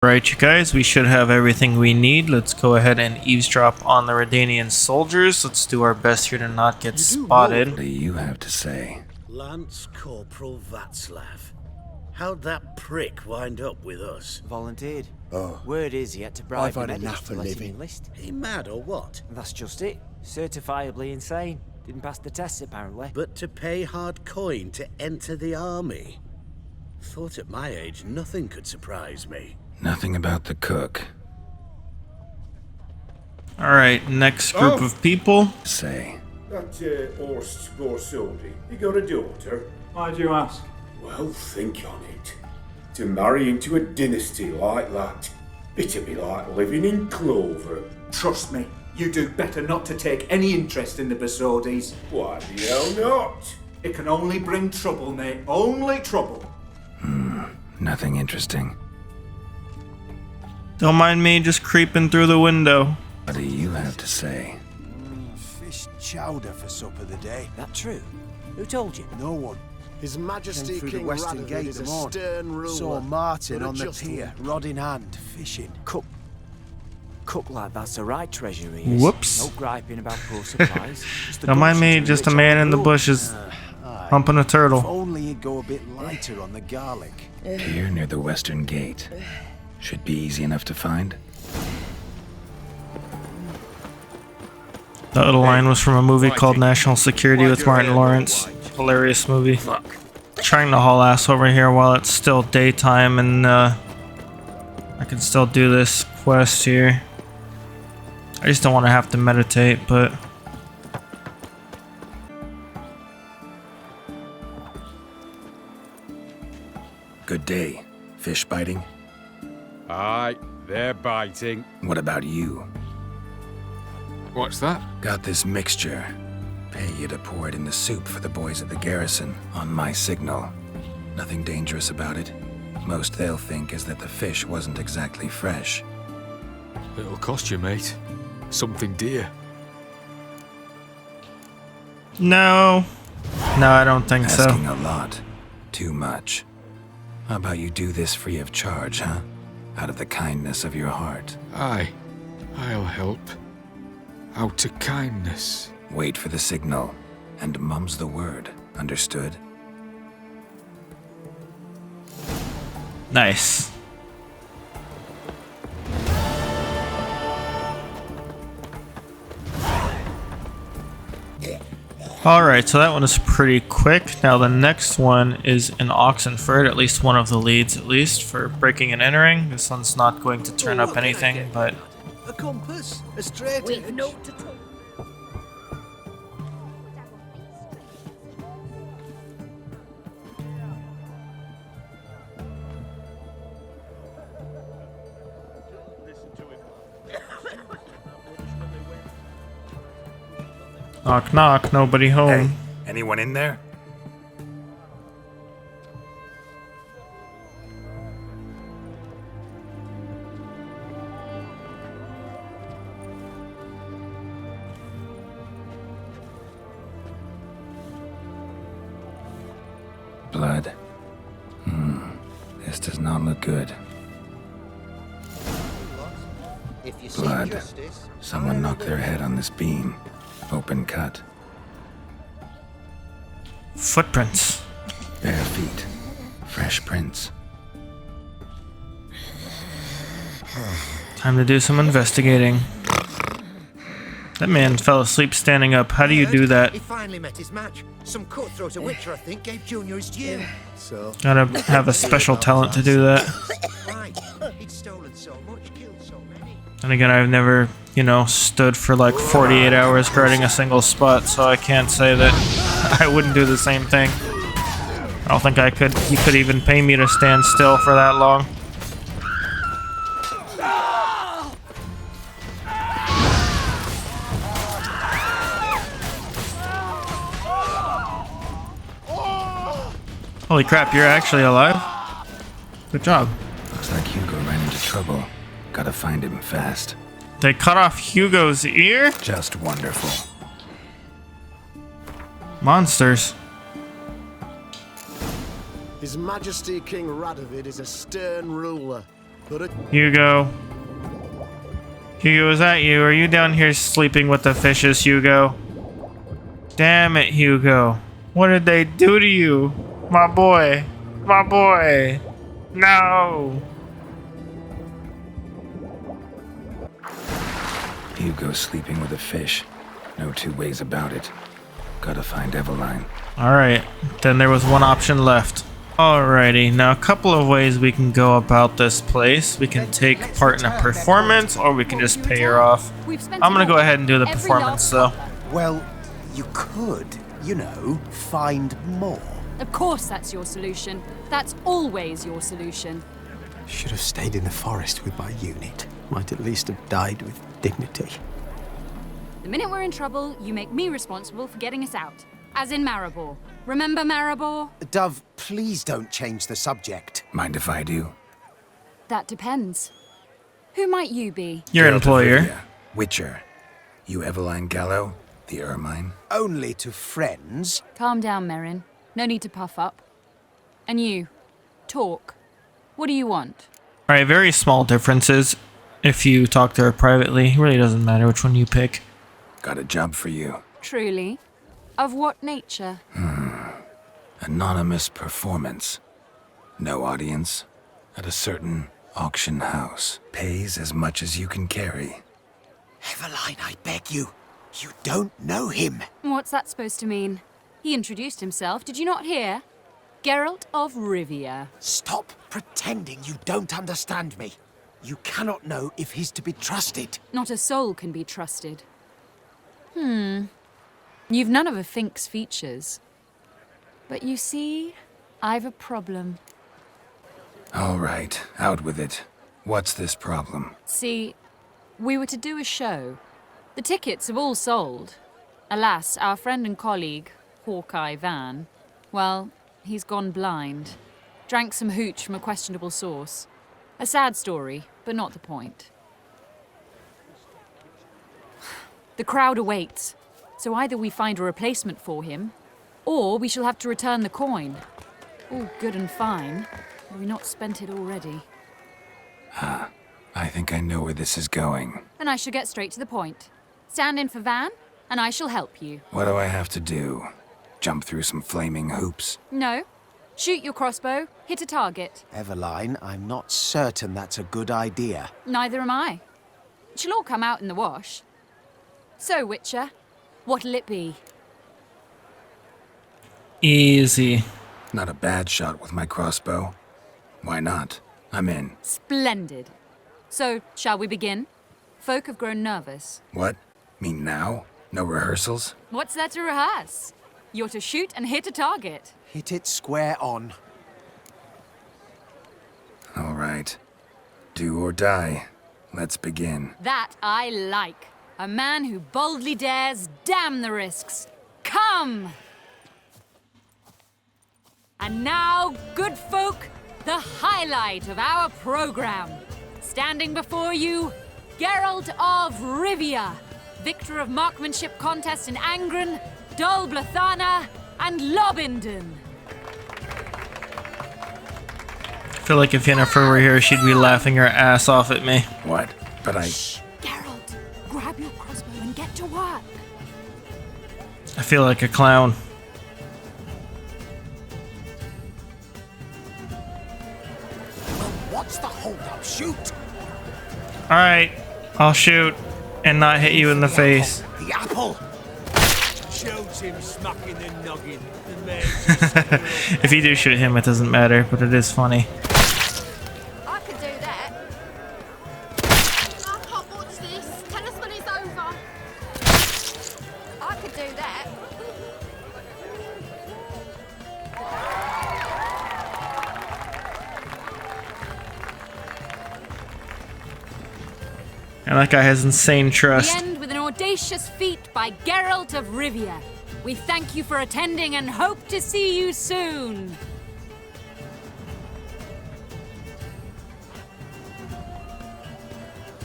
Right, you guys, we should have everything we need. Let's go ahead and eavesdrop on the Redanian soldiers. Let's do our best here to not get spotted. What do you have to say? Lance Corporal Václav. How'd that prick wind up with us? Volunteered. Oh. Word is he had to bribe I've had the medics enough to of let him living. enlist. He mad or what? That's just it. Certifiably insane. Didn't pass the tests apparently. But to pay hard coin to enter the army? Thought at my age nothing could surprise me. Nothing about the cook. Alright, next group of people. Say. That Horst Borsodi, he got a daughter. Why'd you ask? Well, think on it. To marry into a dynasty like that, it'd be like living in clover. Trust me, you do better not to take any interest in the Borsodis. Why the hell not? It can only bring trouble, mate. Only trouble. Nothing interesting. Don't mind me just creeping through the window. What do you have to say? Fish chowder for supper the day. That true? Who told you? No one. His Majesty Came through King the western Radovid gate is in a the morning. stern ruler. Saw Martin but a on the just pier, rod in hand, fishing. Cook like that's the right treasure he is. Whoops. No griping about poor supplies. Just a Don't mind me, double just a rich man on in the road. bushes Aye. humping a If turtle. only he'd go a bit lighter on the garlic. Pier near the western gate. Should be easy enough to find. That little line was from a movie called National Security with Martin Lawrence. Hilarious movie. Trying to haul ass over here while it's still daytime and I can still do this quest here. I just don't want to have to meditate, but Good day. Fish biting? Aye, they're biting. What about you? What's that? Got this mixture. Pay you to pour it in the soup for the boys at the garrison, on my signal. Nothing dangerous about it. Most they'll think is that the fish wasn't exactly fresh. It'll cost you, mate. Something dear. no. No, I don't think so. Asking a lot. Too much. How about you do this free of charge, huh? Out of the kindness of your heart. Aye, I'll help. Out of kindness. Wait for the signal, and mum's the word. Understood? Nice. Alright, so that one is pretty quick. Now the next one is in Oxenfurt, at least one of the leads at least, for breaking and entering. This one's not going to turn up anything, but A compass, a straight edge. knock knock, nobody home. Hey, anyone in there? Blood. This does not look good. If you Blood. seek justice, Someone knocked their head on this beam. Open cut. Footprints. Bare feet. Fresh prints. Time to do some investigating. That man fell asleep standing up. How do you do that? He finally met his match. Some cutthroat at Witcher, I think, gave Junior his due. So, Gotta have a special talent to do that. Right. He'd stolen so much, killed so many. And again, I've never, stood for like 48 hours guarding a single spot, so I can't say that I wouldn't do the same thing. I don't think I could. He could even pay me to stand still for that long. Holy crap, you're actually alive? Good job. Looks like Hugo ran into trouble. Gotta find him fast. They cut off Hugo's ear? Just wonderful. Monsters. His Majesty King Radovid is a stern ruler, Hugo. Hugo, is that you? Are you down here sleeping with the fishes, Hugo? Damn it, Hugo. What did they do to you? My boy. My boy. No. Hugo's sleeping with a fish. No two ways about it. Gotta find Eveline. Alright, then there was one option left. Alrighty, now a couple of ways we can go about this place. We can take part in a performance, or we can just pay her off. I'm gonna go ahead and do the performance though. Well, you could, you know, find more. Of course that's your solution. That's always your solution. Should have stayed in the forest with my unit. Might at least have died with dignity. The minute we're in trouble, you make me responsible for getting us out. As in Maribor. Remember Maribor? Dove, please don't change the subject. Mind if I do? That depends. Who might you be? Your Geralt of employer. Rivia, Witcher. You Eveline Gallo? The Ermine? Only to friends. Calm down, Merrin. No need to puff up. And you, talk. What do you want? Alright, very small differences. If you talk to her privately, it really doesn't matter which one you pick. Got a job for you. Truly? Of what nature? Anonymous performance. No audience. At a certain auction house. Pays as much as you can carry. Eveline, I beg you. You don't know him. What's that supposed to mean? He introduced himself, did you not hear? Geralt of Rivia. Stop pretending you don't understand me. You cannot know if he's to be trusted. Not a soul can be trusted. You've none of a Fink's features. But you see, I've a problem. All right, out with it. What's this problem? See, we were to do a show. The tickets have all sold. Alas, our friend and colleague, Hawkeye Van, well, he's gone blind. Drank some hooch from a questionable source. A sad story, but not the point. The crowd awaits, so either we find a replacement for him, or we shall have to return the coin. All good and fine. Have we not spent it already? I think I know where this is going. Then I shall get straight to the point. Stand in for Van, and I shall help you. What do I have to do? Jump through some flaming hoops? No. Shoot your crossbow, hit a target. Eveline, I'm not certain that's a good idea. Neither am I. It shall all come out in the wash. So, Witcher, what'll it be? Easy. Not a bad shot with my crossbow. Why not? I'm in. Splendid. So, shall we begin? Folk have grown nervous. What? Mean now? No rehearsals? What's there to rehearse? You're to shoot and hit a target. Hit it square on. All right. Do or die. Let's begin. That I like. A man who boldly dares, damn the risks. Come! And now, good folk, the highlight of our program. Standing before you, Geralt of Rivia, victor of marksmanship contests in Angren, Dol Blathana, and Lobindon. I feel like if Yennefer were here, she'd be laughing her ass off at me. What? But I... Shh, Geralt, grab your crossbow and get to work. I feel like a clown. What's the hold-up? Shoot! Alright, I'll shoot and not hit you in the face. The apple! Shoot him smacking the noggin. If you do shoot him, it doesn't matter, but it is funny. I could do that. I can't watch this. Tell us when it's over. I could do that. And that guy has insane trust. We end with an audacious feat by Geralt of Rivia. We thank you for attending and hope to see you soon.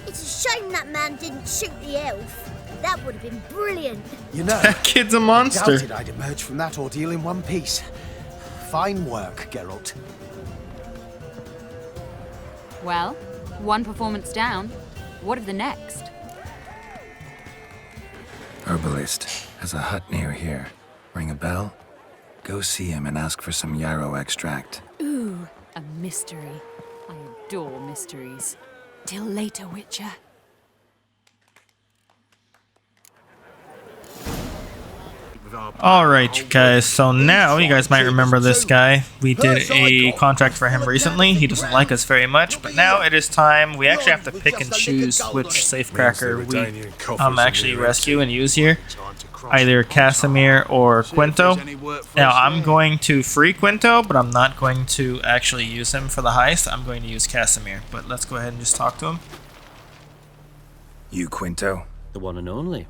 It's a shame that man didn't shoot the elf. That would have been brilliant. You know, That kid's a monster. doubted I'd emerge from that ordeal in one piece. Fine work, Geralt. Well, One performance down. What of the next? Herbalist has a hut near here. Ring a bell? Go see him and ask for some yarrow extract. Ooh, a mystery. I adore mysteries. Till later, Witcher. Alright, you guys, so now you guys might remember this guy. We did a contract for him recently. He doesn't like us very much, but now it is time. We actually have to pick and choose which Safecracker we actually rescue and use here. Either Casimir or Quinto. Now, I'm going to free Quinto, but I'm not going to actually use him for the heist. I'm going to use Casimir, but let's go ahead and just talk to him. You, Quinto? The one and only.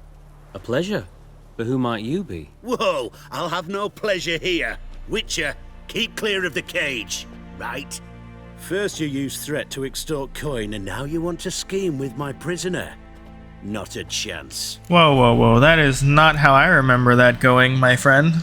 A pleasure. But who might you be? Whoa, I'll have no pleasure here. Witcher, keep clear of the cage, right? First you used threat to extort coin, and now you want to scheme with my prisoner. Not a chance. Whoa, whoa, whoa. That is not how I remember that going, my friend.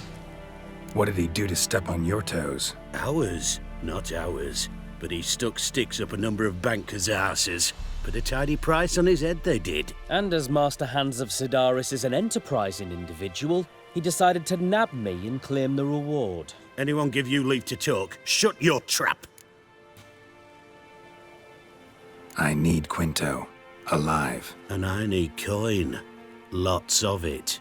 What did he do to step on your toes? Ours, not ours. But he stuck sticks up a number of bankers' asses. Put a tidy price on his head, they did. And as Master Hans of Sedaris is an enterprising individual, he decided to nab me and claim the reward. Anyone give you leave to talk? Shut your trap! I need Quinto. Alive. And I need coin. Lots of it.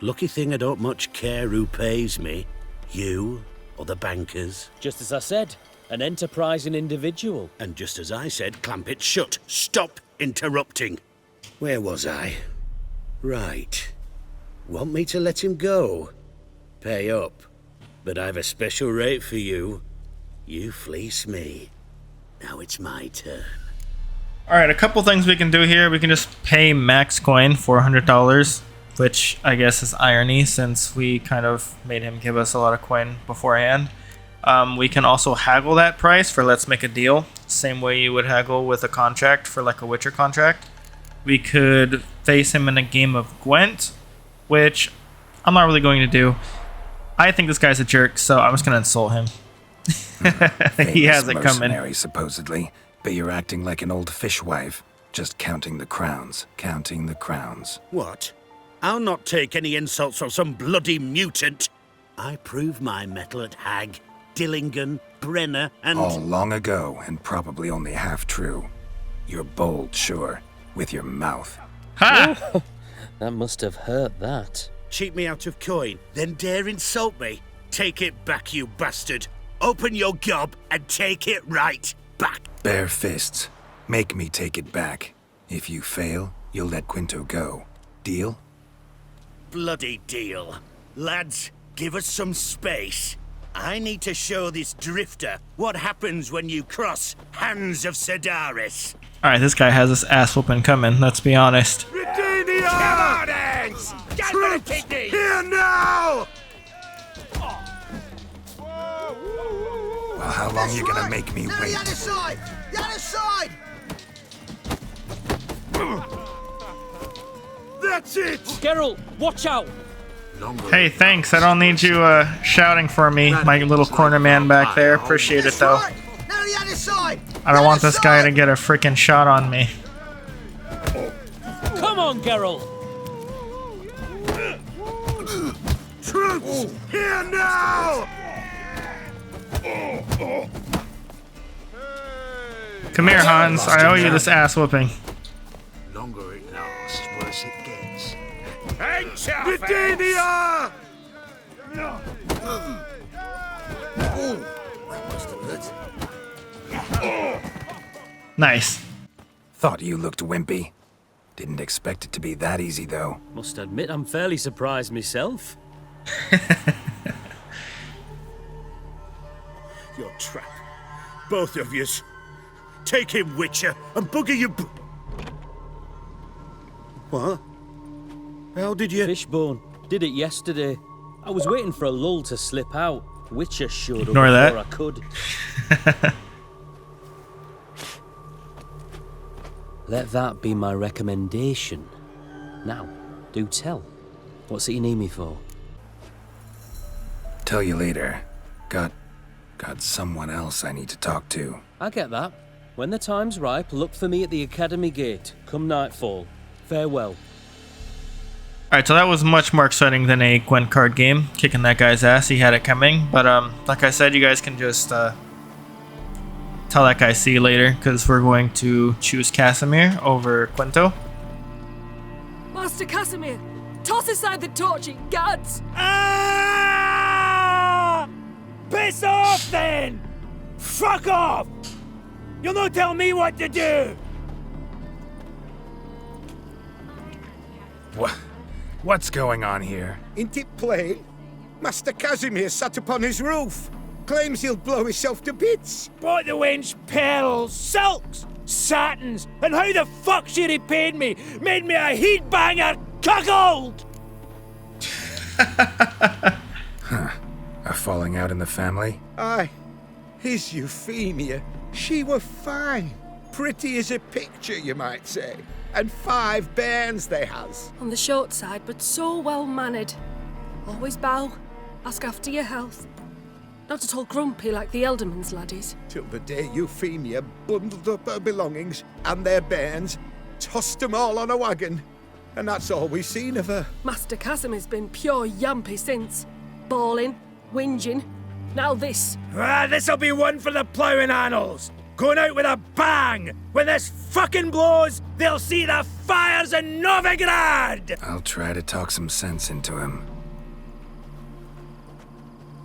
Lucky thing I don't much care who pays me. You or the bankers. Just as I said, an enterprising individual. And just as I said, clamp it shut. Stop interrupting. Where was I? Right. Want me to let him go? Pay up. But I've a special rate for you. You fleece me. Now it's my turn. Alright, a couple things we can do here. We can just pay max coin, $400, which I guess is irony since we kind of made him give us a lot of coin beforehand. We can also haggle that price for let's make a deal. Same way you would haggle with a contract for like a Witcher contract. We could face him in a game of Gwent, which I'm not really going to do. I think this guy's a jerk, so I'm just going to insult him. He has it coming. Supposedly, but you're acting like an old fishwife. Just counting the crowns. Counting the crowns. What? I'll not take any insults from some bloody mutant. I prove my mettle at Hag, Dillingen, Brenner, and... all long ago, and probably only half true. You're bold, sure, with your mouth. Ha! That must have hurt that. Cheat me out of coin, then dare insult me. Take it back, you bastard. Open your gob and take it right back. Bare fists. Make me take it back. If you fail, you'll let Quinto go. Deal? Bloody deal. Lads, give us some space. I need to show this drifter what happens when you cross Hands of Sedaris. Alright, this guy has his ass whooping coming, let's be honest. Come on, Hands! Troops, here now! Well, how long are you gonna make me wait? The other side! The other side! That's it! Geralt, watch out! Hey, thanks. I don't need you shouting for me, my little corner man back there. Appreciate it, though. Now the other side! I don't want this guy to get a freaking shot on me. Come on, Geralt! Troops, here now! Come here, Hans. I owe you this ass whooping. Longer it lasts, worse it gets. Britannia! Nice. Thought you looked wimpy. Didn't expect it to be that easy, though. Must admit, I'm fairly surprised myself. Your trap. Both of yous. Take him, Witcher, and bugger you. What? How did you... Fishbone. Did it yesterday. I was waiting for a lull to slip out. Witcher showed Ignore up that. before I could. Let that be my recommendation. Now, do tell. What's it you need me for? Tell you later. Got someone else I need to talk to. I get that. When the time's ripe, look for me at the Academy Gate. Come nightfall. Farewell. Alright, so that was much more exciting than a Gwent card game. Kicking that guy's ass, he had it coming. But like I said, you guys can just tell that guy see you later, because we're going to choose Casimir over Quento. Master Casimir, toss aside the torching guards! Ah! Piss off then! Fuck off! You'll not tell me what to do! What's going on here? Ain't it plain? Master Casimir sat upon his roof. Claims he'll blow himself to bits. Bought the wench pearls, silks, satins, and how the fuck she repaid me? Made me a heat banger cuckold! Huh. A falling out in the family? Aye. His Euphemia, she were fine. Pretty as a picture, you might say. And 5 bairns they has. On the short side, but so well-mannered. Always bow, ask after your health. Not at all grumpy like the Elderman's laddies. Till the day Euphemia bundled up her belongings and their bairns, tossed them all on a wagon. And that's all we've seen of her. Master Casimir's been pure yampy since. Bawling, whinging, now this. Ah, this'll be one for the ploughing annals. Going out with a bang! When this fucking blows, they'll see the fires in Novigrad! I'll try to talk some sense into him.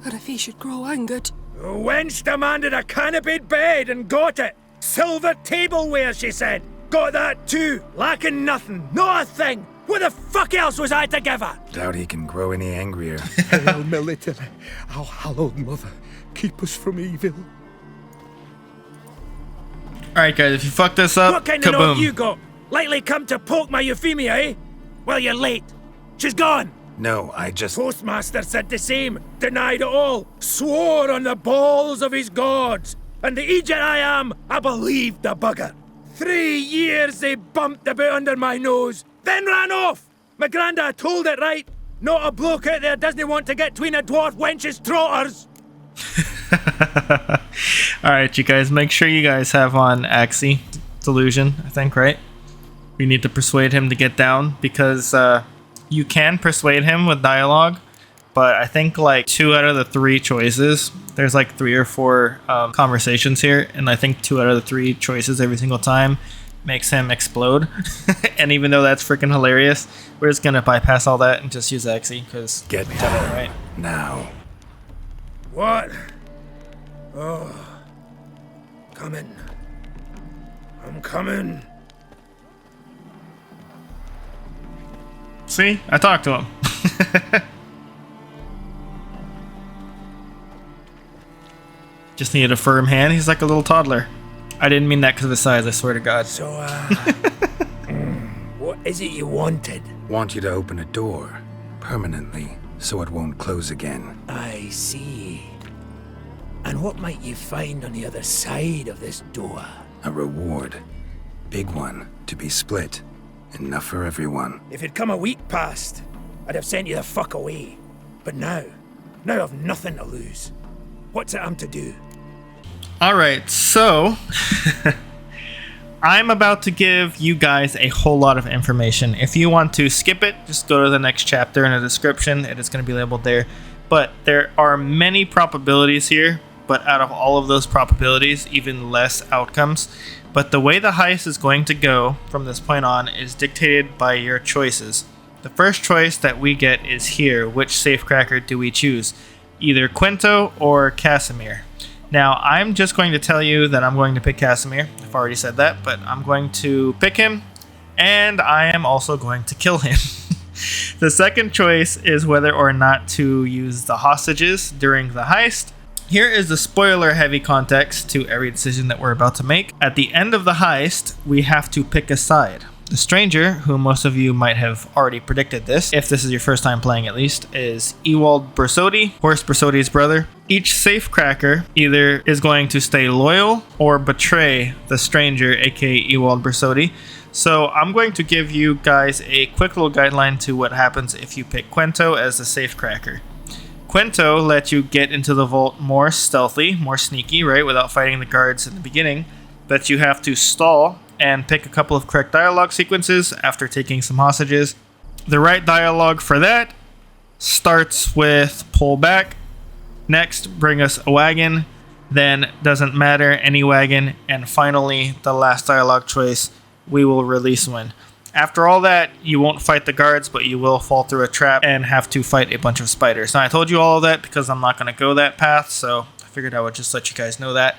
And if he should grow angered? The wench demanded a canopied bed and got it. Silver tableware, she said. Got that too. Lacking nothing. Not a thing. What the fuck else was I to give her? Doubt he can grow any angrier. Hail Military, our hallowed mother, keep us from evil. Alright guys, if you fuck this up, What kind of note kaboom. you got? Likely come to poke my Euphemia, eh? Well, you're late. She's gone. No, I just... Postmaster said the same. Denied it all. Swore on the balls of his gods. And the Egypt I am, I believed the bugger. 3 years they bumped a bit under my nose, then ran off. My granda told it right. Not a bloke out there doesn't want to get between a dwarf wench's trotters. Alright, you guys, make sure you guys have on Axie Delusion, I think, right? We need to persuade him to get down, because you can persuade him with dialogue, but I think like 2 out of the 3 choices, there's like 3 or 4 conversations here, and I think 2 out of the 3 choices every single time makes him explode. And even though that's freaking hilarious, we're just gonna bypass all that and just use Axie, because Get down right now. What? Oh. Coming. I'm coming. See? I talked to him. Just needed a firm hand. He's like a little toddler. I didn't mean that because of his size, I swear to God. So, what is it you wanted? Want you to open a door, permanently, so it won't close again. I see. And what might you find on the other side of this door? A reward. Big one, to be split. Enough for everyone. If it'd come a week past, I'd have sent you the fuck away. But now I've nothing to lose. What's it I'm to do? Alright, so I'm about to give you guys a whole lot of information. If you want to skip it, just go to the next chapter in the description. It is going to be labeled there. But there are many probabilities here, but out of all of those probabilities, even less outcomes. But the way the heist is going to go from this point on is dictated by your choices. The first choice that we get is here. Which Safecracker do we choose? Either Quento or Casimir. Now, I'm just going to tell you that I'm going to pick Casimir. I've already said that, but I'm going to pick him, and I am also going to kill him. The second choice is whether or not to use the hostages during the heist. Here is the spoiler-heavy context to every decision that we're about to make. At the end of the heist, we have to pick a side. The stranger, who most of you might have already predicted this, if this is your first time playing at least, is Ewald Borsodi, Horst Borsodi's brother. Each Safecracker either is going to stay loyal or betray the stranger, aka Ewald Borsodi. So I'm going to give you guys a quick little guideline to what happens if you pick Quento as the Safecracker. Quento lets you get into the vault more stealthy, more sneaky, right, without fighting the guards in the beginning. that you have to stall and pick a couple of correct dialogue sequences after taking some hostages. The right dialogue for that starts with pull back, next bring us a wagon, then doesn't matter, any wagon, and finally the last dialogue choice, we will release one. After all that, you won't fight the guards, but you will fall through a trap and have to fight a bunch of spiders. Now I told you all of that because I'm not going to go that path, so I figured I would just let you guys know that.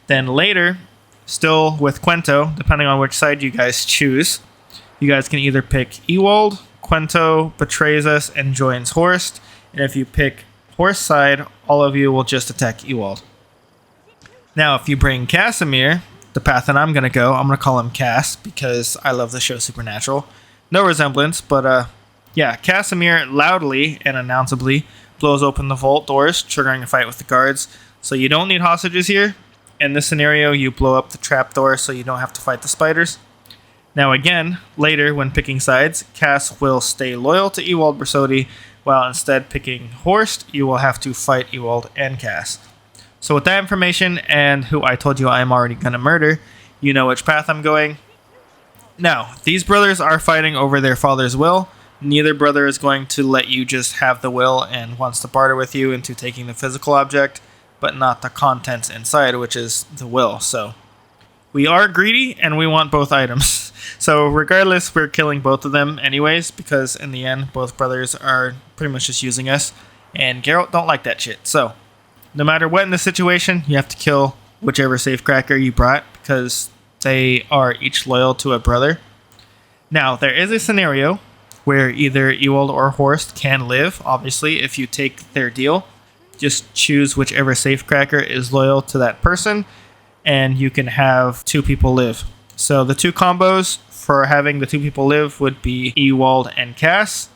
Then later, still with Quento, depending on which side you guys choose, you guys can either pick Ewald, Quento betrays us and joins Horst, and if you pick Horst side, all of you will just attack Ewald. Now, if you bring Casimir, the path that I'm going to go, I'm going to call him Cass because I love the show Supernatural. No resemblance, but yeah, Casimir loudly and announceably blows open the vault doors, triggering a fight with the guards. So you don't need hostages here. In this scenario, you blow up the trapdoor so you don't have to fight the spiders. Now again, later when picking sides, Cass will stay loyal to Ewald Borsodi, while instead picking Horst, you will have to fight Ewald and Cass. So with that information and who I told you I am already going to murder, you know which path I'm going. Now, these brothers are fighting over their father's will. Neither brother is going to let you just have the will and wants to barter with you into taking the physical object, but not the contents inside, which is the will. So we are greedy and we want both items. So regardless, we're killing both of them anyways, because in the end, both brothers are pretty much just using us. And Geralt don't like that shit. So no matter what in the situation, you have to kill whichever Safecracker you brought, because they are each loyal to a brother. Now, there is a scenario where either Ewald or Horst can live. Obviously, if you take their deal, just choose whichever Safecracker is loyal to that person, and you can have two people live. So the two combos for having the two people live would be Ewald and Cass,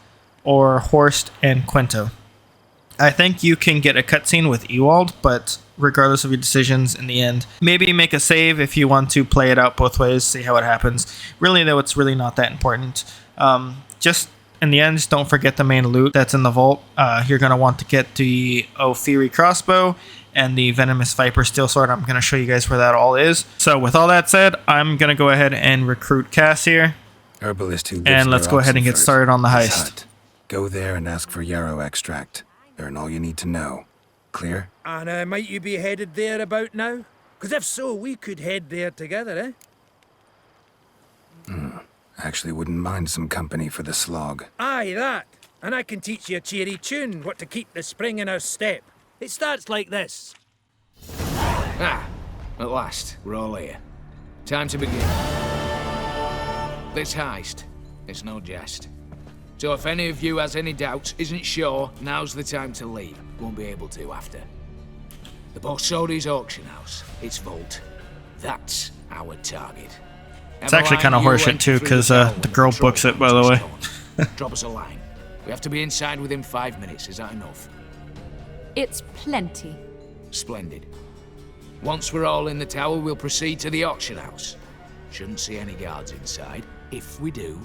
or Horst and Quento. I think you can get a cutscene with Ewald, but regardless of your decisions in the end, maybe make a save if you want to play it out both ways, see how it happens. Really, though, it's really not that important. Just in the end, just don't forget the main loot that's in the vault. You're going to want to get the Ofieri Crossbow and the Venomous Viper Steel Sword. I'm going to show you guys where that all is. So with all that said, I'm going to go ahead and recruit Cass here. Herbalist who lives and let's go ahead and get started on the heist. Go there and ask for yarrow extract. Learn all you need to know. Clear? And might you be headed there about now? Because if so, we could head there together, eh? Actually wouldn't mind some company for the slog. Aye, that. And I can teach you a cheery tune, what to keep the spring in our step. It starts like this. Ah, at last, we're all here. Time to begin. This heist, it's no jest. So if any of you has any doubts, isn't sure, now's the time to leave. Won't be able to after. The Borsodi's auction house, its vault. That's our target. It's actually kind of horseshit too, because the girl books it, by the way. Drop us a line. We have to be inside within 5 minutes. Is that enough? It's plenty. Splendid. Once we're all in the tower, we'll proceed to the auction house. Shouldn't see any guards inside. If we do,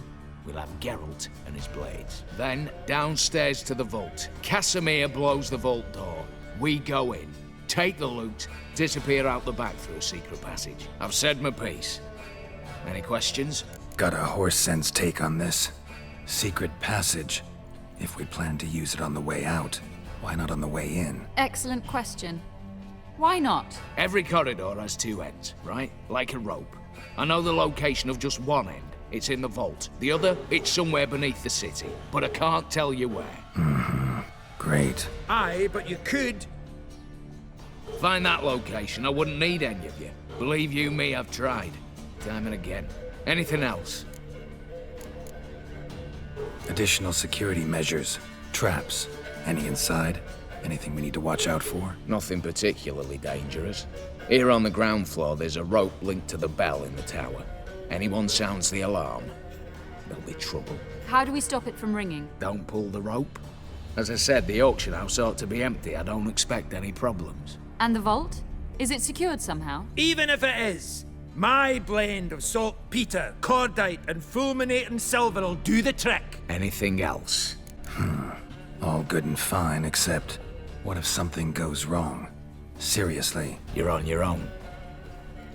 we'll have Geralt and his blades. Then, downstairs to the vault. Casimir blows the vault door. We go in, take the loot, disappear out the back through a secret passage. I've said my piece. Any questions? Got a horse sense take on this. Secret passage. If we plan to use it on the way out, why not on the way in? Excellent question. Why not? Every corridor has two ends, right? Like a rope. I know the location of just one end. It's in the vault. The other, it's somewhere beneath the city. But I can't tell you where. Great. Aye, but you could. Find that location, I wouldn't need any of you. Believe you me, I've tried. Time and again. Anything else? Additional security measures. Traps. Any inside? Anything we need to watch out for? Nothing particularly dangerous. Here on the ground floor, there's a rope linked to the bell in the tower. Anyone sounds the alarm, there'll be trouble. How do we stop it from ringing? Don't pull the rope. As I said, the auction house ought to be empty. I don't expect any problems. And the vault? Is it secured somehow? Even if it is, my blend of saltpeter, cordite, and fulminating silver will do the trick. Anything else? All good and fine, except what if something goes wrong? Seriously. You're on your own.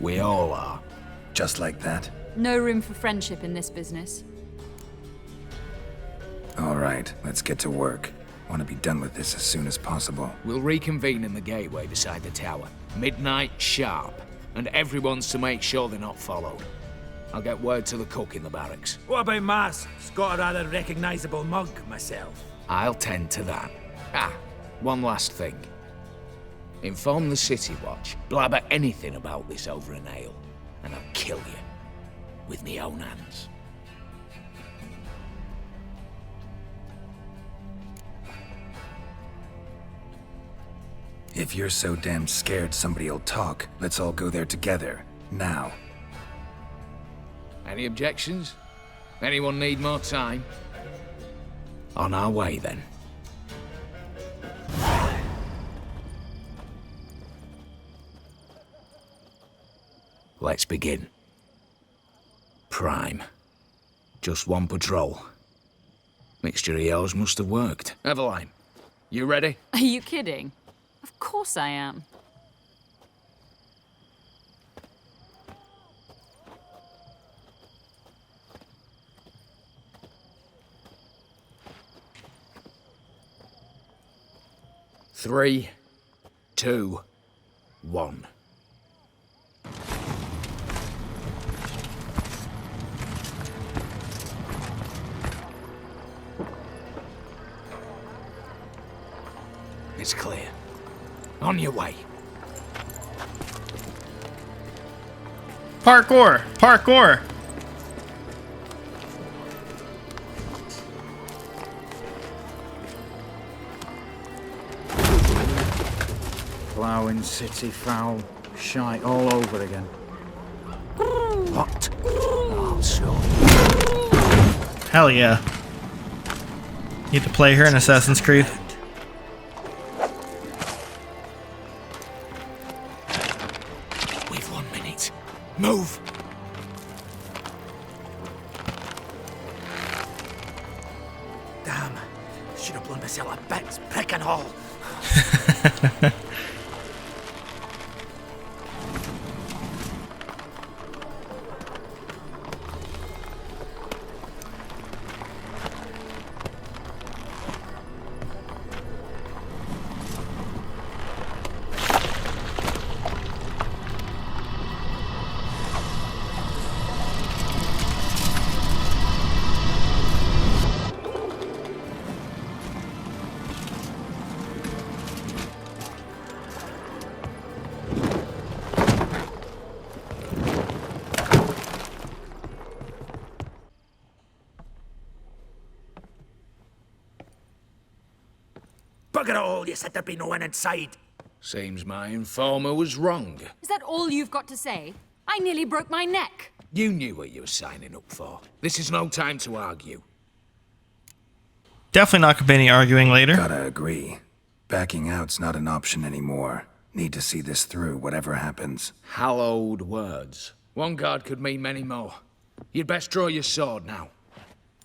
We all are. Just like that? No room for friendship in this business. All right, let's get to work. Want to be done with this as soon as possible. We'll reconvene in the gateway beside the tower. Midnight sharp. And everyone's to make sure they're not followed. I'll get word to the cook in the barracks. What about Mars? It's got a rather recognisable mug, myself. I'll tend to that. One last thing. Inform the City Watch. Blabber anything about this over an ale, and I'll kill you. With me own hands. If you're so damn scared somebody'll talk, let's all go there together. Now. Any objections? Anyone need more time? On our way, then. Let's begin. Prime. Just one patrol. Mixture of yours must have worked. Eveline, you ready? Are you kidding? Of course I am. Three, 2, 1. It's clear. On your way. Parkour! Parkour! Ploughing city foul. Shite all over again. What? Oh, so. Hell yeah. Need to play her in Assassin's Creed. We've 1 minute. Move! Damn. Should have blown myself a bit, prick and all. Bugger it all, you said there'd be no one inside. Seems my informer was wrong. Is that all you've got to say? I nearly broke my neck. You knew what you were signing up for. This is no time to argue. Definitely not gonna be any arguing later. Gotta agree. Backing out's not an option anymore. Need to see this through, whatever happens. Hallowed words. One guard could mean many more. You'd best draw your sword now.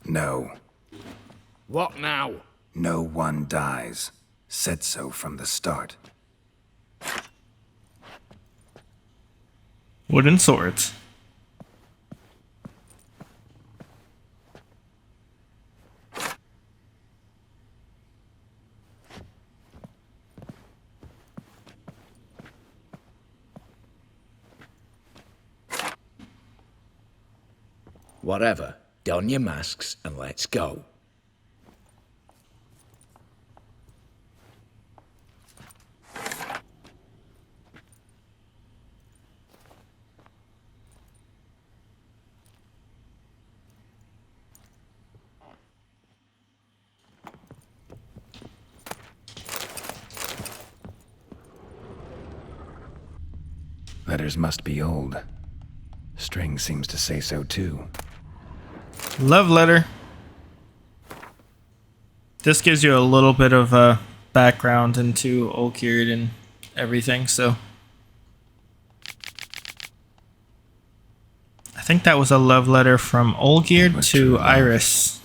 No. What now? No one dies. Said so from the start. Wooden swords. Whatever. Don your masks and let's go. Letters must be old. String seems to say so too. Love letter. This gives you a little bit of background into Olgierd and everything, so I think that was a love letter from Olgierd to Iris.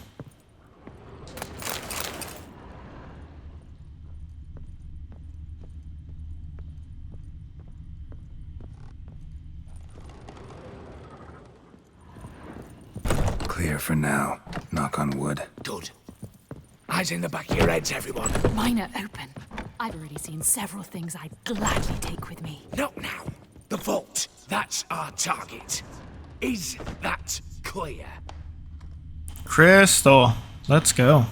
Clear for now. Knock on wood. Good. Eyes in the back of your heads, everyone. Mine are open. I've already seen several things I'd gladly take with me. Not now. The vault. That's our target. Is that clear? Crystal. Let's go.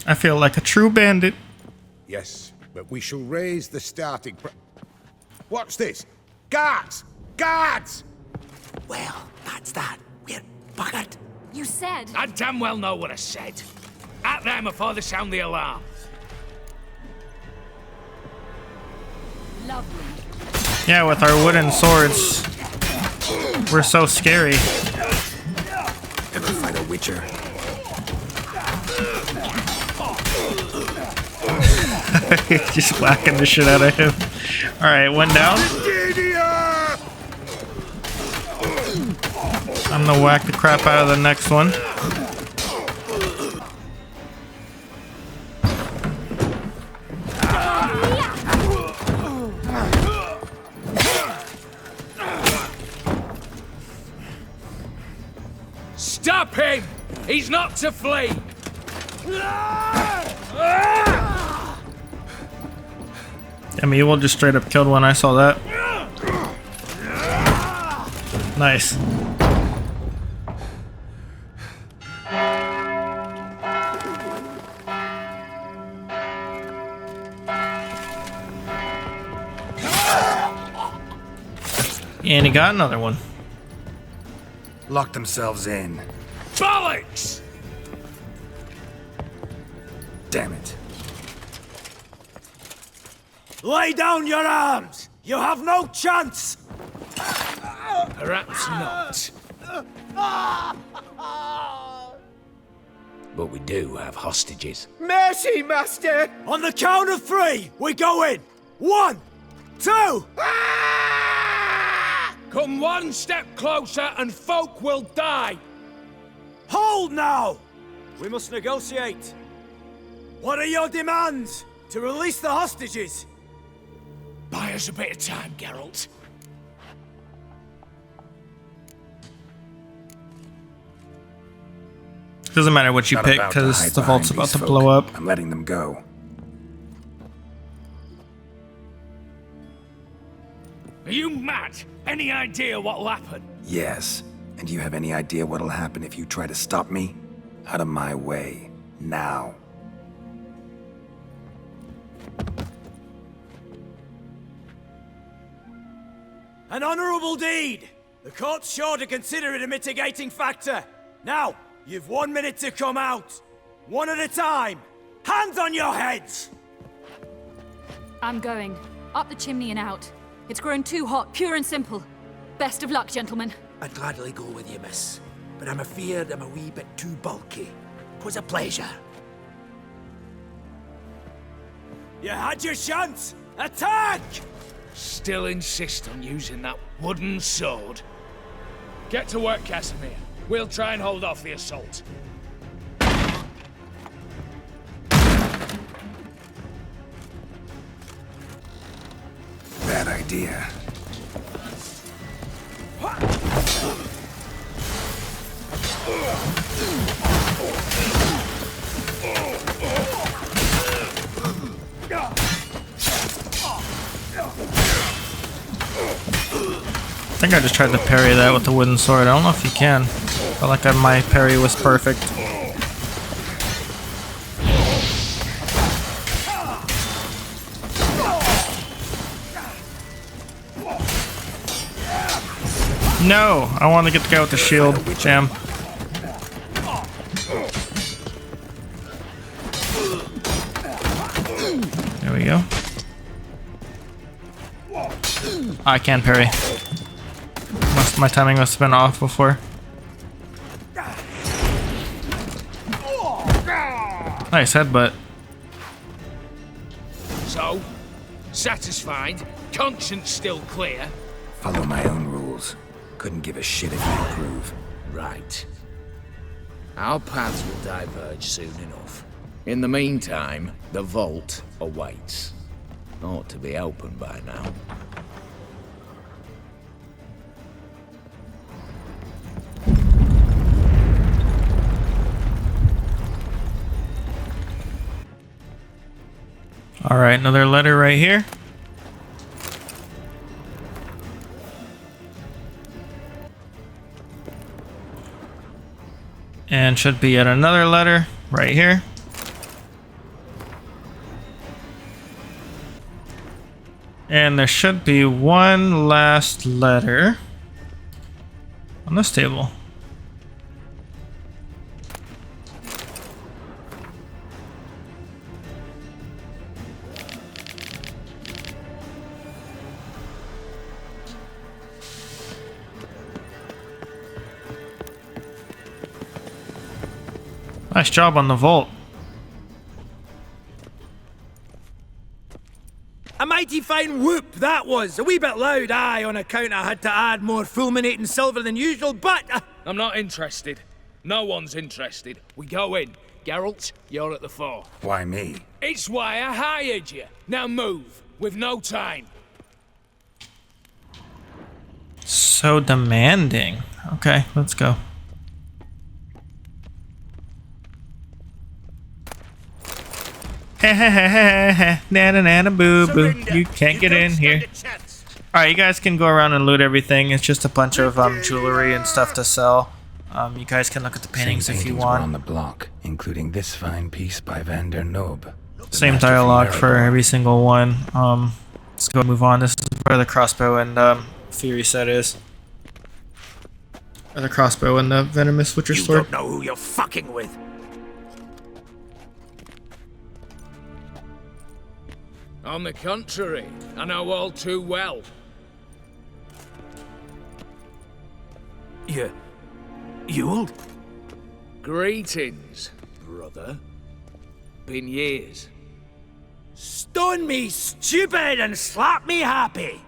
I feel like a true bandit. Yes, but we shall raise the starting What's this? Guards! Guards! Well, that's that. We're buggered. You said... I damn well know what I said. At them before they sound the alarm. Lovely. Yeah, with our wooden swords. We're so scary. Ever fight a witcher? Just whacking the shit out of him. Alright, one down. I'm gonna whack the crap out of the next one. Stop him! He's not to flee! I mean, you will just straight up killed one. I saw that. Nice. And he got another one. Lock themselves in. Bollocks! Damn it. Lay down your arms! You have no chance! Perhaps not. But we do have hostages. Mercy, master! On the count of 3, we go in! 1, 2! Come one step closer and folk will die! Hold now! We must negotiate. What are your demands? To release the hostages? Buy us a bit of time, Geralt. Doesn't matter what you Not pick, about to because hide the vault's behind about to these blow folk. up. I'm letting them go. Are you mad? Any idea what'll happen? Yes. And do you have any idea what'll happen if you try to stop me? Out of my way. Now. An honorable deed! The court's sure to consider it a mitigating factor. Now, you've 1 minute to come out. One at a time. Hands on your heads! I'm going. Up the chimney and out. It's grown too hot, pure and simple. Best of luck, gentlemen. I'd gladly go with you, miss. But I'm afeard I'm a wee bit too bulky. 'Twas a pleasure. You had your chance! Attack! Still insist on using that wooden sword? Get to work, Casimir. We'll try and hold off the assault. Bad idea. I think I just tried to parry that with the wooden sword. I don't know if you can. I felt like my parry was perfect. No! I want to get the guy with the shield. Damn. There we go. I can't parry. My timing must have been off before. Nice headbutt. So, satisfied? Conscience still clear? Follow my own rules. Couldn't give a shit if you approve. Right. Our paths will diverge soon enough. In the meantime, the vault awaits. Ought to be open by now. Alright, another letter right here. And should be yet another letter right here. And there should be one last letter on this table. Nice job on the vault. A mighty fine whoop that was. A wee bit loud, aye, on account I had to add more fulminating silver than usual, but... I'm not interested. No one's interested. We go in. Geralt, you're at the fore. Why me? It's why I hired you. Now move. We've no time. So demanding. Okay, let's go. Nana nana boo boo. You can't get in here. Alright, you guys can go around and loot everything. It's just a bunch of jewelry and stuff to sell. You guys can look at the paintings if you want. On the block, including this fine piece by Van der Noob. Same dialogue for every single one. Let's go move on. This is where the crossbow and Ofieri set is. Or the crossbow and the venomous switcher sword. You don't know who you're fucking with. On the contrary, I know all too well. You'll? Greetings, brother. Been years. Stone me stupid and slap me happy.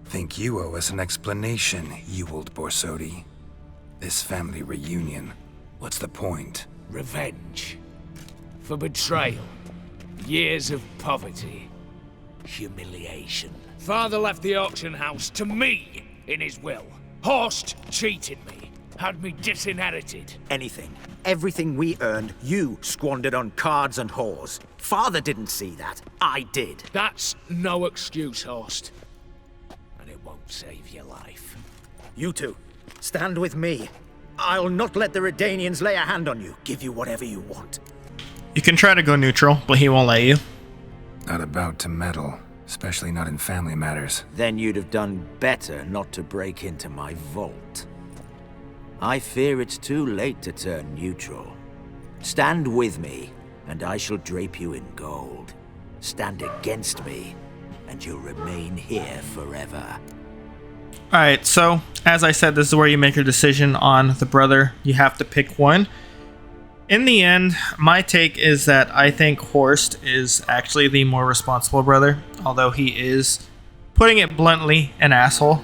Think you owe us an explanation, you old Borsodi. This family reunion, what's the point? Revenge. For betrayal. Years of poverty. Humiliation. Father left the auction house to me in his will. Horst cheated me. Had me disinherited. Anything. Everything we earned, you squandered on cards and whores. Father didn't see that. I did. That's no excuse, Horst. And it won't save your life. You two, stand with me. I'll not let the Redanians lay a hand on you. Give you whatever you want. You can try to go neutral, but he won't let you. Not about to meddle, especially not in family matters. Then you'd have done better not to break into my vault. I fear it's too late to turn neutral. Stand with me, and I shall drape you in gold. Stand against me, and you'll remain here forever. Alright, so, as I said, this is where you make your decision on the brother. You have to pick one. In the end, my take is that I think Horst is actually the more responsible brother, although he is, putting it bluntly, an asshole.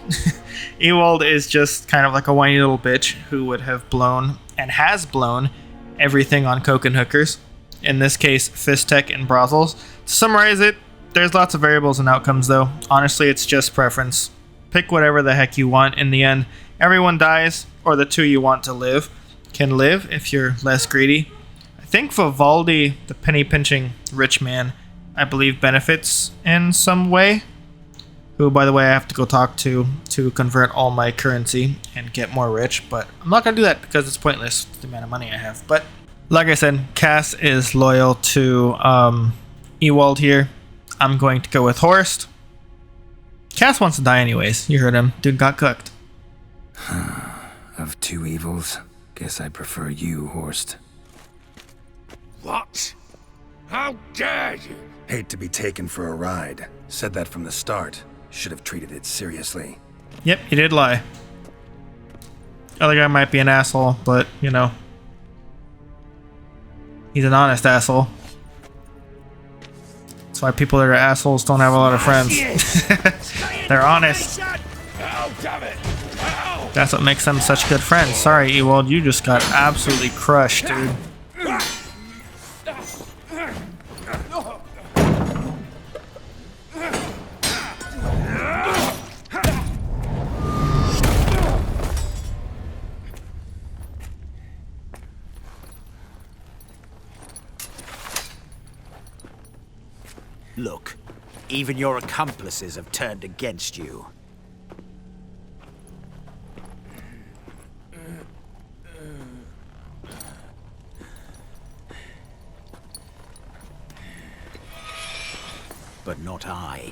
Ewald is just kind of like a whiny little bitch who would have blown, and has blown, everything on coke and hookers. In this case, Fistek and brothels. To summarize it, there's lots of variables and outcomes though. Honestly, it's just preference. Pick whatever the heck you want. In the end, everyone dies, or the two you want to live can live if you're less greedy. I think Vivaldi, the penny-pinching rich man, I believe benefits in some way. Who, by the way, I have to go talk to convert all my currency and get more rich. But I'm not going to do that because it's pointless, the amount of money I have. But like I said, Cass is loyal to Ewald here. I'm going to go with Horst. Cass wants to die anyways. You heard him. Dude got cooked. Of two evils, guess I prefer you, Horst. What? How dare you? Hate to be taken for a ride. Said that from the start. Should have treated it seriously. Yep, he did lie. Other guy might be an asshole, but, you know, he's an honest asshole. That's why people that are assholes don't have a lot of friends. They're honest. That's what makes them such good friends. Sorry, Ewald, you just got absolutely crushed, dude. Look, even your accomplices have turned against you. But not I.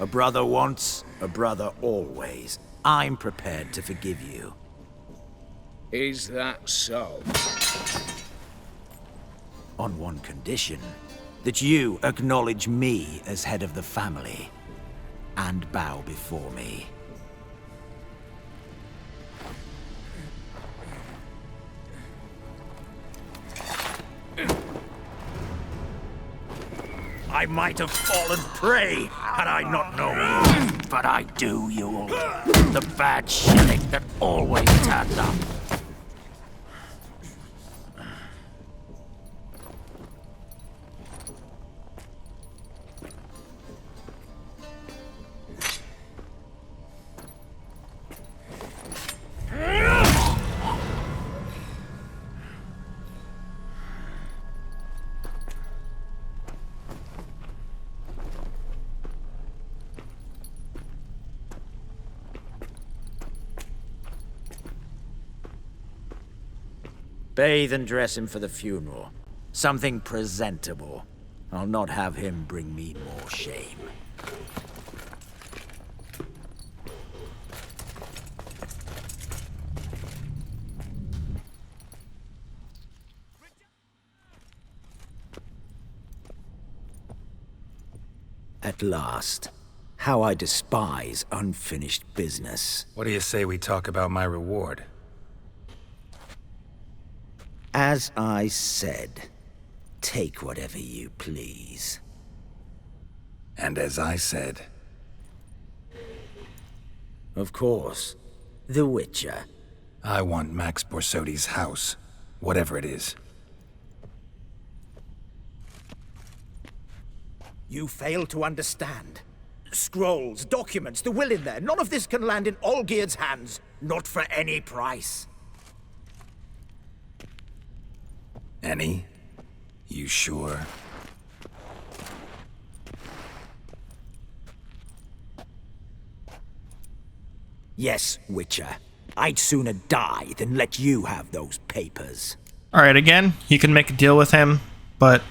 A brother once, a brother always. I'm prepared to forgive you. Is that so? On one condition. That you acknowledge me as head of the family. And bow before me. I might have fallen prey had I not known. But I do, Yule. The bad shilling that always turned up. Bathe and dress him for the funeral. Something presentable. I'll not have him bring me more shame. At last. How I despise unfinished business. What do you say we talk about my reward? As I said, take whatever you please. And as I said... Of course. The Witcher. I want Max Borsodi's house. Whatever it is. You fail to understand. Scrolls, documents, the will in there. None of this can land in Olgierd's hands. Not for any price. Any? You sure? Yes, Witcher. I'd sooner die than let you have those papers. Alright, again, you can make a deal with him, but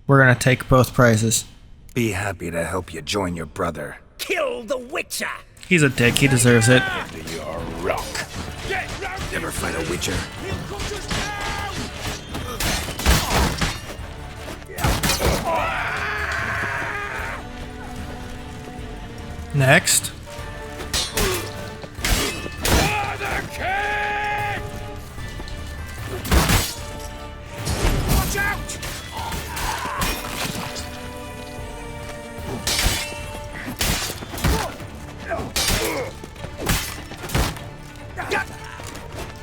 we're gonna take both prizes. Be happy to help you join your brother. Kill the Witcher! He's a dick, he deserves it. Into your rock. Never fight a Witcher. Next. Watch out!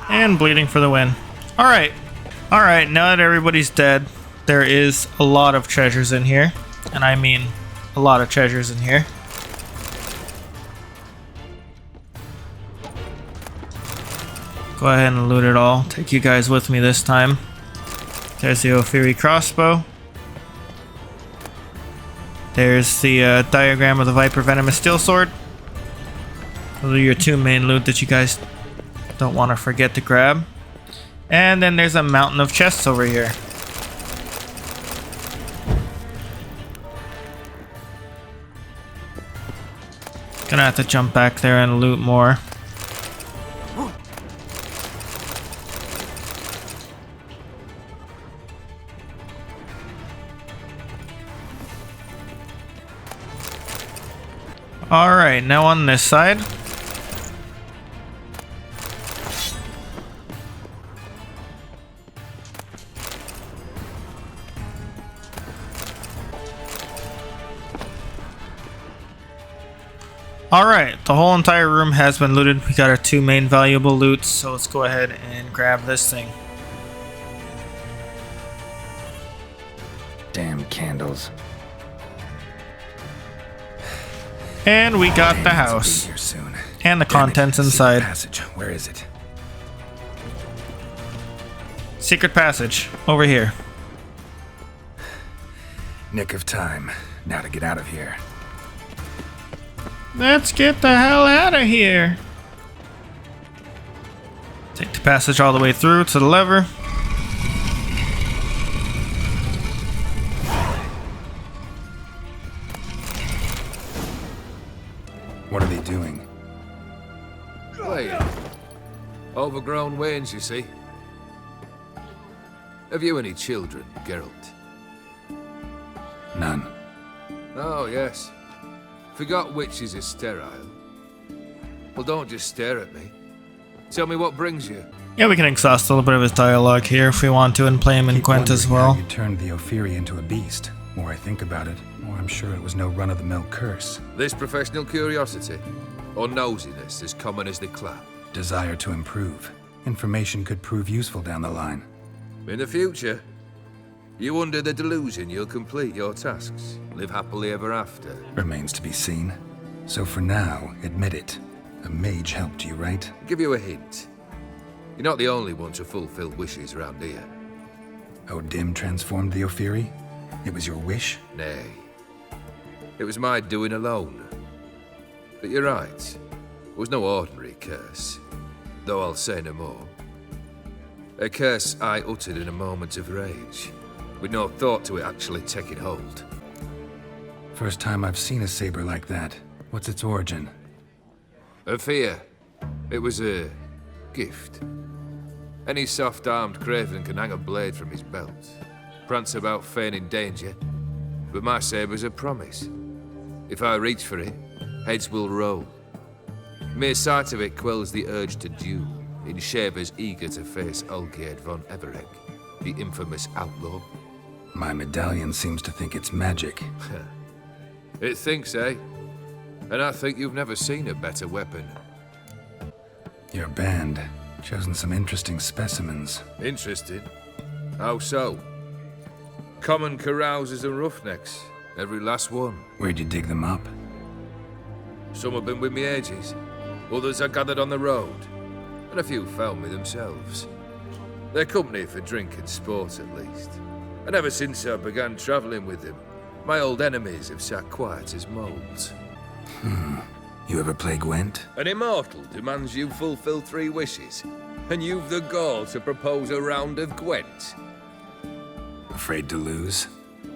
And bleeding for the win. Alright. Alright, now that everybody's dead, there is a lot of treasures in here. And I mean a lot of treasures in here. Go ahead and loot it all. Take you guys with me this time. There's the Ofieri crossbow. There's the diagram of the Viper Venomous steel sword. Those are your two main loot that you guys don't want to forget to grab. And then there's a mountain of chests over here. Gonna have to jump back there and loot more. Alright, now on this side. Alright, the whole entire room has been looted. We got our two main valuable loots, so let's go ahead and grab this thing. Damn candles. And we got the house. Here soon. And the contents inside. Secret passage. Where is it? Secret passage. Over here. Nick of time. Now to get out of here. Let's get the hell out of here. Take the passage all the way through to the lever. What are they doing? Playing. Overgrown wains, you see. Have you any children, Geralt? None. Oh, yes. Forgot witches are sterile. Well, don't just stare at me. Tell me what brings you. Yeah, we can exhaust a little bit of his dialogue here if we want to and play him in Gwent as well. You turned the Ofieri into a beast. The more I think about it, the more I'm sure it was no run-of-the-mill curse. This professional curiosity, or nosiness as common as the clap. Desire to improve. Information could prove useful down the line. In the future, you under the delusion you'll complete your tasks, live happily ever after. Remains to be seen. So for now, admit it. A mage helped you, right? I'll give you a hint. You're not the only one to fulfill wishes around here. Dim transformed the Ofieri? It was your wish? Nay. It was my doing alone. But you're right. It was no ordinary curse. Though I'll say no more. A curse I uttered in a moment of rage, with no thought to it actually taking hold. First time I've seen a saber like that. What's its origin? A fear. It was a gift. Any soft-armed craven can hang a blade from his belt, prance about feigning danger, but my saber's a promise. If I reach for it, heads will roll. Mere sight of it quells the urge to duel, in shavers eager to face Olgierd von Everec, the infamous outlaw. My medallion seems to think it's magic. It thinks, eh? And I think you've never seen a better weapon. Your band, chosen some interesting specimens. Interesting? How so? Common carousers and roughnecks, every last one. Where'd you dig them up? Some have been with me ages, others I gathered on the road, and a few found me themselves. They're company for drink and sport, at least. And ever since I began travelling with them, my old enemies have sat quiet as moles. You ever play Gwent? An immortal demands you fulfill 3 wishes, and you've the gall to propose a round of Gwent. Afraid to lose?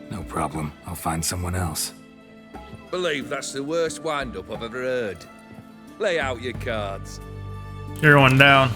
No problem, I'll find someone else. Believe that's the worst wind-up I've ever heard. Lay out your cards. You're going down.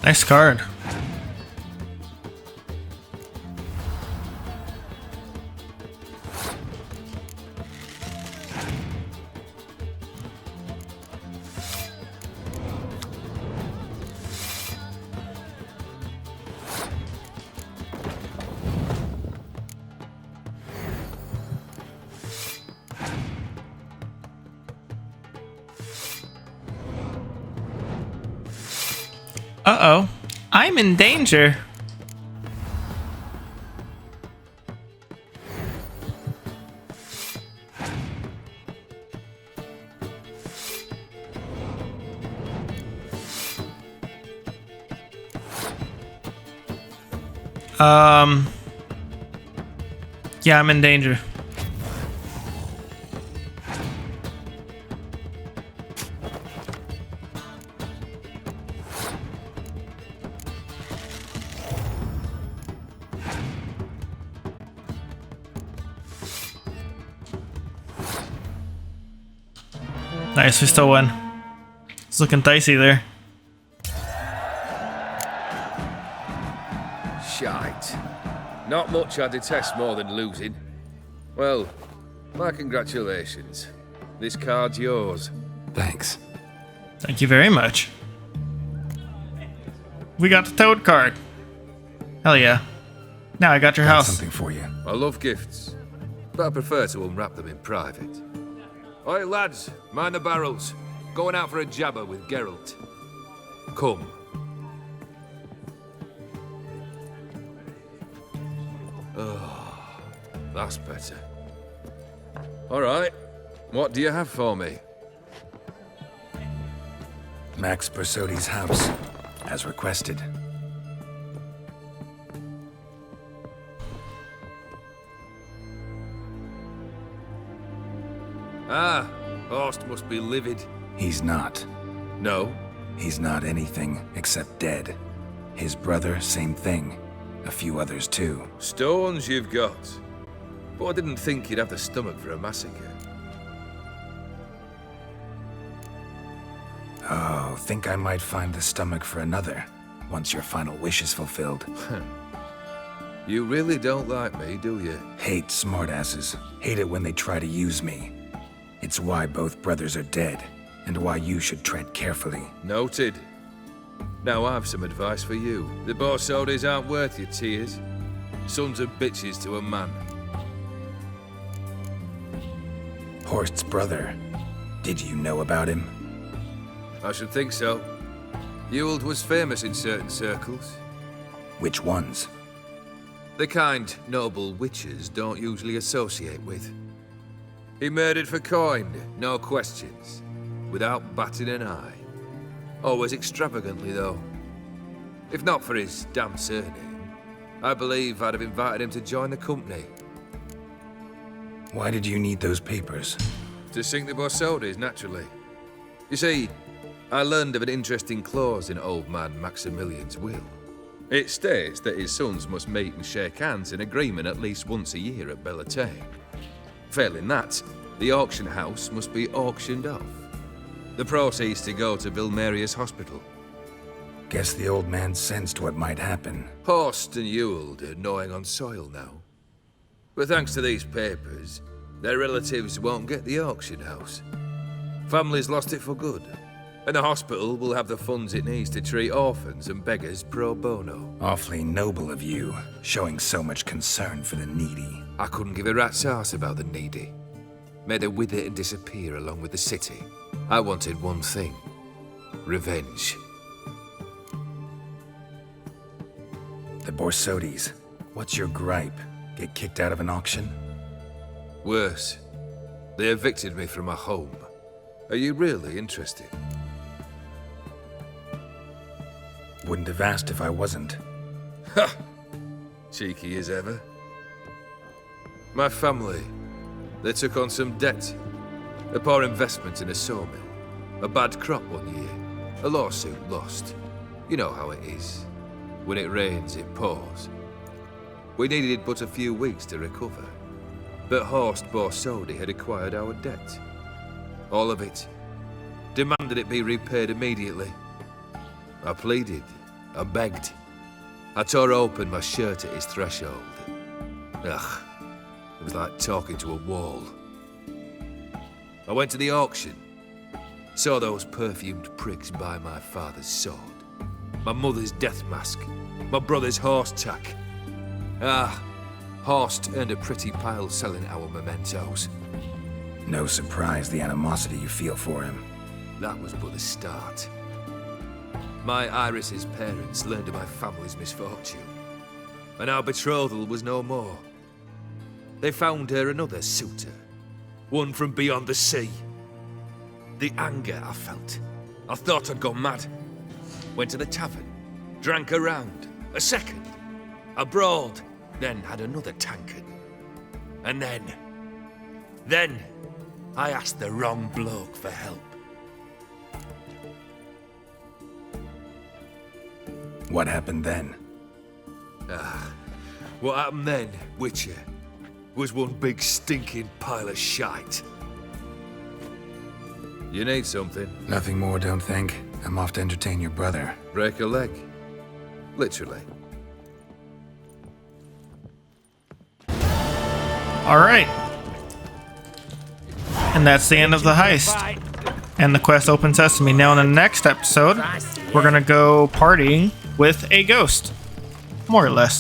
Nice card. Uh-oh. I'm in danger. Yeah, I'm in danger. Nice, we still win. It's looking dicey there. Shite. Not much I detest more than losing. Well, my congratulations. This card's yours. Thanks. Thank you very much. We got the toad card. Hell yeah. Now I got your house. Something for you. I love gifts. but I prefer to unwrap them in private. Oi, lads, mind the barrels. Going out for a jabber with Geralt. Come. Oh, that's better. All right, what do you have for me? Max Borsodi's house, as requested. Ah, Horst must be livid. He's not. No? He's not anything except dead. His brother, same thing. A few others too. Stones you've got. But I didn't think you'd have the stomach for a massacre. Oh, think I might find the stomach for another, once your final wish is fulfilled. You really don't like me, do you? Hate smartasses. Hate it when they try to use me. It's why both brothers are dead, and why you should tread carefully. Noted. Now I've some advice for you. The Borsodis aren't worth your tears. Sons of bitches to a man. Horst's brother. Did you know about him? I should think so. Ewald was famous in certain circles. Which ones? The kind noble witches don't usually associate with. He murdered for coin, no questions, without batting an eye. Always extravagantly, though. If not for his damn surname, I believe I'd have invited him to join the company. Why did you need those papers? To sink the Borsodis, naturally. You see, I learned of an interesting clause in old man Maximilian's will. It states that his sons must meet and shake hands in agreement at least once a year at Bellatane. Failing that, the auction house must be auctioned off. The proceeds to go to Vilmeria's hospital. Guess the old man sensed what might happen. Horst and Ewald are gnawing on soil now. But thanks to these papers, their relatives won't get the auction house. Family's lost it for good, and the hospital will have the funds it needs to treat orphans and beggars pro bono. Awfully noble of you, showing so much concern for the needy. I couldn't give a rat's ass about the needy. Made her wither and disappear along with the city. I wanted one thing. Revenge. The Borsodis. What's your gripe? Get kicked out of an auction? Worse. They evicted me from my home. Are you really interested? Wouldn't have asked if I wasn't. Ha! Cheeky as ever. My family, they took on some debt. A poor investment in a sawmill. A bad crop one year. A lawsuit lost. You know how it is. When it rains, it pours. We needed but a few weeks to recover. But Horst Borsodi had acquired our debt. All of it. Demanded it be repaid immediately. I pleaded. I begged. I tore open my shirt at his threshold. Ugh. It was like talking to a wall. I went to the auction. Saw those perfumed pricks buy my father's sword. My mother's death mask. My brother's horse tack. Ah, Horst earned a pretty pile selling our mementos. No surprise the animosity you feel for him. That was but the start. My Iris's parents learned of my family's misfortune, and our betrothal was no more. They found her another suitor, one from beyond the sea. The anger I felt. I thought I'd gone mad. Went to the tavern, drank a round, a second, a broad, then had another tankard. And then I asked the wrong bloke for help. What happened then? What happened then, Witcher, was one big stinking pile of shite. You need something? Nothing more, don't think. I'm off to entertain your brother. Break a leg. Literally. Alright. And that's the end of the heist. And the quest Open Sesame. Now in the next episode, we're gonna go partying with a ghost. More or less.